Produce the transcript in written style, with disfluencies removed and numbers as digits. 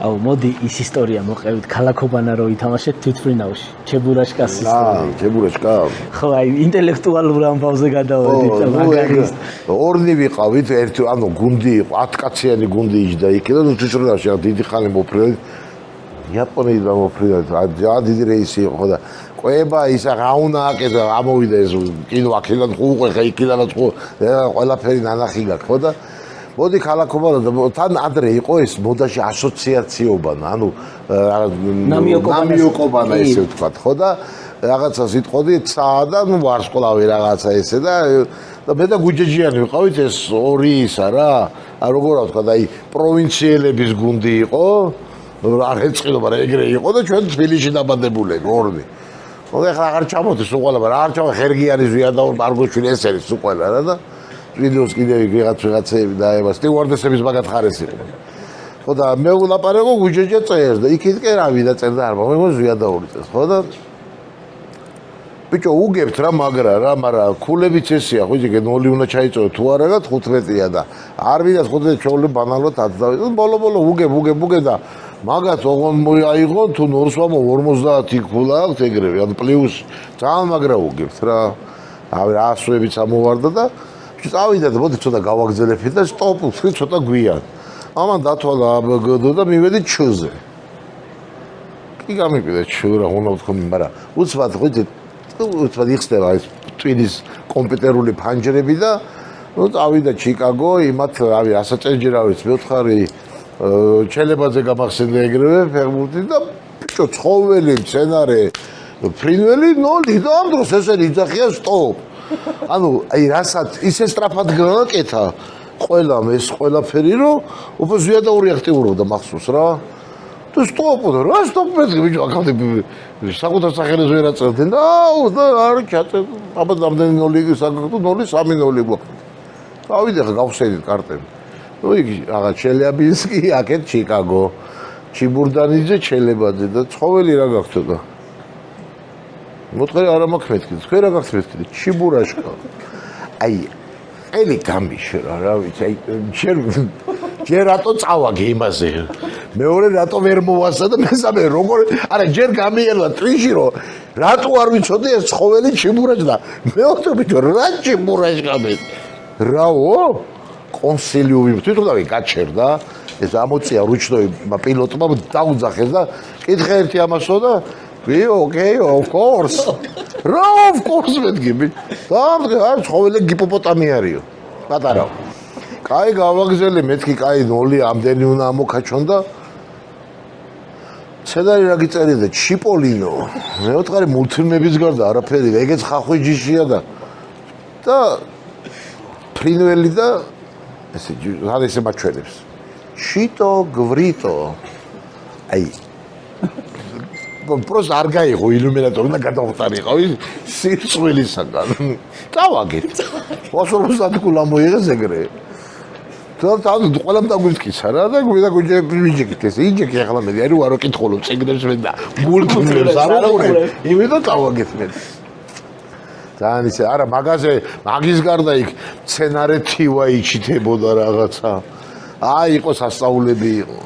აუ მოდი ის ისტორია მოყევით ქალაქობანა რო ითამაშეთ თვითფრინავში ჩებურაშკას ისტორია ჩებურაშკა ხო აი ინტელექტუალურ ამბავზე გადავედით მაგალითად ორნი ვიყავით ერთი ანუ გუნდი იყო 10 კაციანი გუნდი იჯდა იქიდან თვითფრინავში დიდი ხანი მოფრინავით იაპონიიდან მოფრინავით დიდი რეისი იყო და ყვება ისა გაუნა აკეთა ამოვიდა ეს კინო აქედან უყურე იქიდანაც ყველაფერი ნანახი გაქვს ხო და მოდი ქალაქობანა თან ადრე იყო ეს მოდაში ასოციაციობანა ანუ ნამიოკობანა ესე ვთქვათ ხო და რაღაცა სიტყოდი ცა და ნუ ვარსკვლავი რაღაცა ესე და მე და გუჯეჯიანი ვიყავით ეს ორი ისა რა როგორ ვთქვა და აი პროვინციელების გუნდი იყო არ ეწყინობა რა ეგრე იყო და ჩვენ თბილისში დაბადებულები ორნი ხო ეხლა აღარ ჩამოდის უყოლა რა არ ჩამო ხერგიანი ზვიადაო მარგოშვილი ეს არის უყოლა რა და ვიდეოს კიდევ ვიღაცები დაება სტიუარდესების მაგათ ხარეს იყო ხო და მე ვლაპარაკო გუჯეჯე წერს და იქით კი რა ვიდა წერდა არ მომიგო ზვიადაური წერს ხო და ბიჭო უგებთ რა მაგრა რა მაგრამ ქულებიც ესია ხო იგი 0 უნდა ჩაიწოვო თუ არა და 15-ია და არ ვიდა 15 ჩაოლე ბანალოთ 10 და ბოლო უგებ და მაგათ ოღონ მოაიღო თუ ნორს ვამო 50 ქულა აქვს ეგრევე ანუ პლუს ძალიან მაგრა უგებთ რა ავი რა ასოებიც ამოვარდა და წავიდა და მოდი ცოტა გავაგზელებთ და სტოპ ვთქვი ცოტა გვიან. ამან დათვალა აბგდ და მივედი ჩ-ზე. კი გამიყიდა ჩ რა უნდა ვთქვი, მაგრამ უცბად ხვიჭი უცბად იხსნება ეს ტვინის კომპიუტერული ფანჯრები და ნუ წავიდა ჩიკაგო, იმათ რავი ასაწენჯერავიც მეთხარი ჩელებაძე გამახსენდა ეგრევე ფეხბურთი და ბიჭო ცხოველი მცენარე ფრინველი 0 და ამ დროს ესე იძახია სტოპ. ანუ აი რასაც ისე სწრაფად გააკეთა ყველამ ეს ყველაფერი რომ უფრო ზვიადაური აქტიურობდა მახსოვს რა თუ სტოპოდა რა სტოპეთ ბიჭო აქამდე საკუთარ სახელს ვერ აწევდნენ და არ ჩაწევ აბა რამდენი 0 საკუთო 0-3-0 გვაქვს გავიდე ხა გავხსენით კარტები ნუ იგი აღარ ჩელიაბინსკი აქეთ ჩიკაგო ჩიბურდანიძე ჩელებაძე და ცხოველი რა გახდა მოთხარი არა მაქვს მეთქი თქვენ რა გაქვს მეთქი ჩიბურაშკა აი ელი გამიშრა რა ვიცი აი ჯერ რატო წავაგე იმაზე მეორე რატო ვერ მოვასა და მესამე როგორ არა ჯერ გამიელვა ტრიში რომ რატო არ ვიცოდი ეს ცხოველი ჩიბურაშკა მეორე ბიჭო რა ჩიბურაშკა მე რაო კონსილიუმი თვითონავი გაჩერდა ეს ამოწია რუჩნოი პილოტმა დაუძახეს და კითხე ერთი ამასო და Okay, of course. Of course მეთქი. და ცხოველი ჰიპოპოტამი არისო. პატარა. კაი გავაგზელი მეთქი, კაი 0 ამდენი უნდა ამოქაჩონ და ცედარი რა გიწერია ჩიპოლინო. მე ვთქვი მულტფილმების გარდა არაფერი, ეგეც ხახვიჯიშია და ფრინველი და ესე რა ესე მაჩვენებს. შიტო გვრიტო. აი просто არ გაიღო ილუმინატორი და გადავხტარიყავ სირცვილისაგან. წავაგეთ. 50 კულა მოიღეს ეგრე. და ყველამ დაგვიწყიცა რა და გვიდა გვიჯექით ეს იჯექი ახლა მე არ ვარო კითხულობ წიგნებს მე და მულტფილმებს არ აყურებ. იმედო წავაგეთ მე. ძალიან ისე არა მაგის გარდა იქ სცენარე თივა იჩითებოდა რაღაცა. აი იყო სასწაულები იყო.